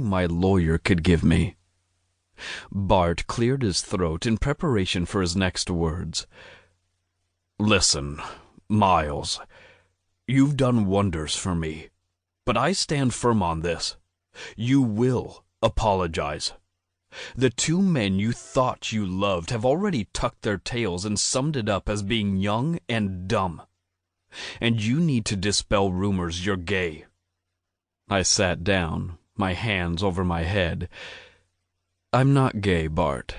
my lawyer could give me. Bart cleared his throat in preparation for his next words. "Listen, Miles, you've done wonders for me, but I stand firm on this. You will apologize. The two men you thought you loved have already tucked their tails and summed it up as being young and dumb. And you need to dispel rumors you're gay." I sat down, my hands over my head. "I'm not gay, Bart."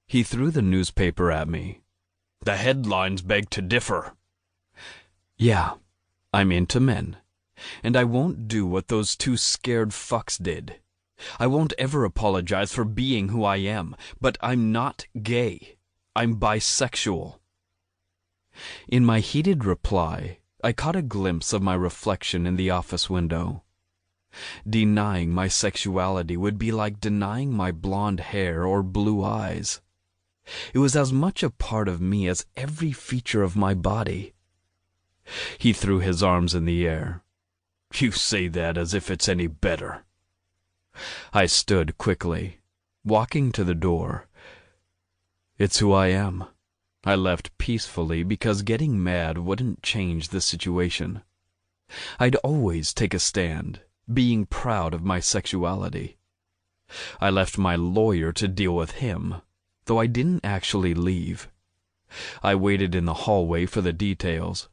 He threw the newspaper at me. "The headlines beg to differ." "Yeah, I'm into men, and I won't do what those two scared fucks did. I won't ever apologize for being who I am, but I'm not gay. I'm bisexual." In my heated reply, I caught a glimpse of my reflection in the office window. Denying my sexuality would be like denying my blonde hair or blue eyes. It was as much a part of me as every feature of my body. He threw his arms in the air. "You say that as if it's any better." I stood quickly, walking to the door. "It's who I am." I left peacefully because getting mad wouldn't change the situation. I'd always take a stand, being proud of my sexuality. I left my lawyer to deal with him, though I didn't actually leave. I waited in the hallway for the details.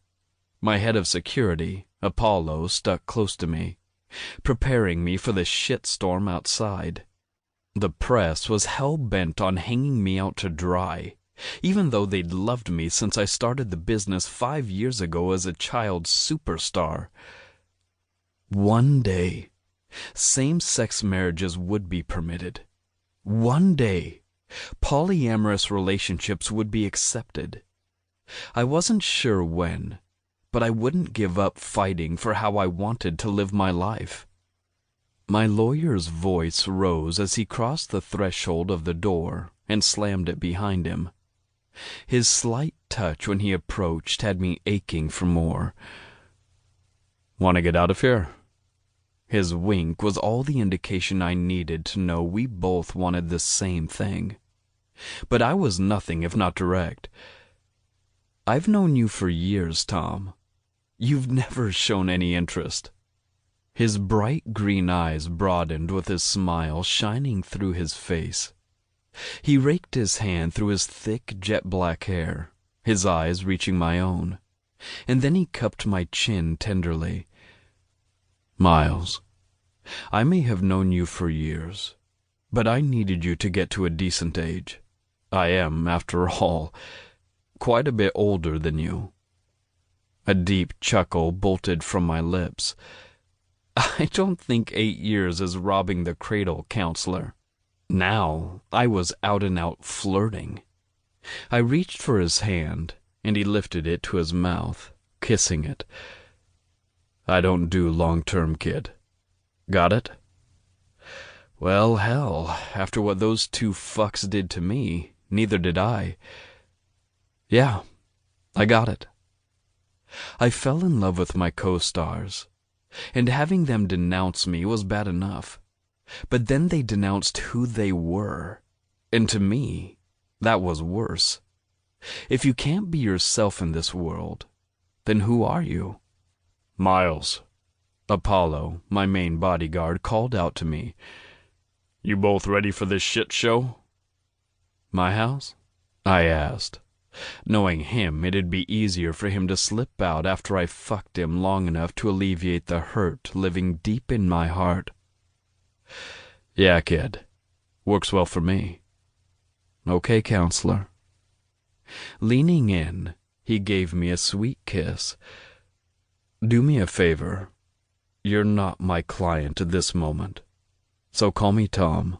My head of security, Apollo, stuck close to me, preparing me for the shitstorm outside. The press was hell-bent on hanging me out to dry, even though they'd loved me since I started the business 5 years ago as a child superstar. One day, same-sex marriages would be permitted. One day, polyamorous relationships would be accepted. I wasn't sure when, but I wouldn't give up fighting for how I wanted to live my life. My lawyer's voice rose as he crossed the threshold of the door and slammed it behind him. His slight touch when he approached had me aching for more. "Want to get out of here?" His wink was all the indication I needed to know we both wanted the same thing. But I was nothing if not direct. "I've known you for years, Tom. You've never shown any interest." His bright green eyes broadened with his smile shining through his face. He raked his hand through his thick jet-black hair, his eyes reaching my own, and then he cupped my chin tenderly. "Miles, I may have known you for years, but I needed you to get to a decent age. I am, after all, quite a bit older than you." A deep chuckle bolted from my lips. "I don't think 8 years is robbing the cradle, counselor." Now I was out and out flirting. I reached for his hand, and he lifted it to his mouth, kissing it. "I don't do long-term, kid. Got it?" Well, hell, after what those two fucks did to me, neither did I. Yeah, I got it. I fell in love with my co-stars, and having them denounce me was bad enough. But then they denounced who they were, and to me, that was worse. If you can't be yourself in this world, then who are you? "Miles," Apollo, my main bodyguard, called out to me. "You both ready for this shit show?" "My house?" I asked, knowing him it'd be easier for him to slip out after I fucked him long enough to alleviate the hurt living deep in my heart. "Yeah, kid. Works well for me." "Okay, counselor." Leaning in, he gave me a sweet kiss. "Do me a favor. You're not my client at this moment, so call me Tom."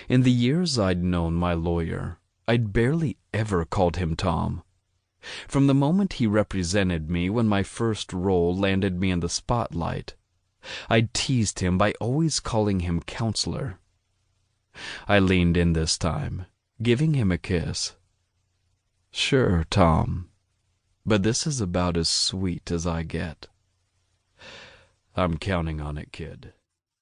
In the years I'd known my lawyer, I'd barely ever called him Tom. From the moment he represented me when my first role landed me in the spotlight, I'd teased him by always calling him counselor. I leaned in this time, giving him a kiss. "Sure, Tom, but this is about as sweet as I get." "I'm counting on it, kid."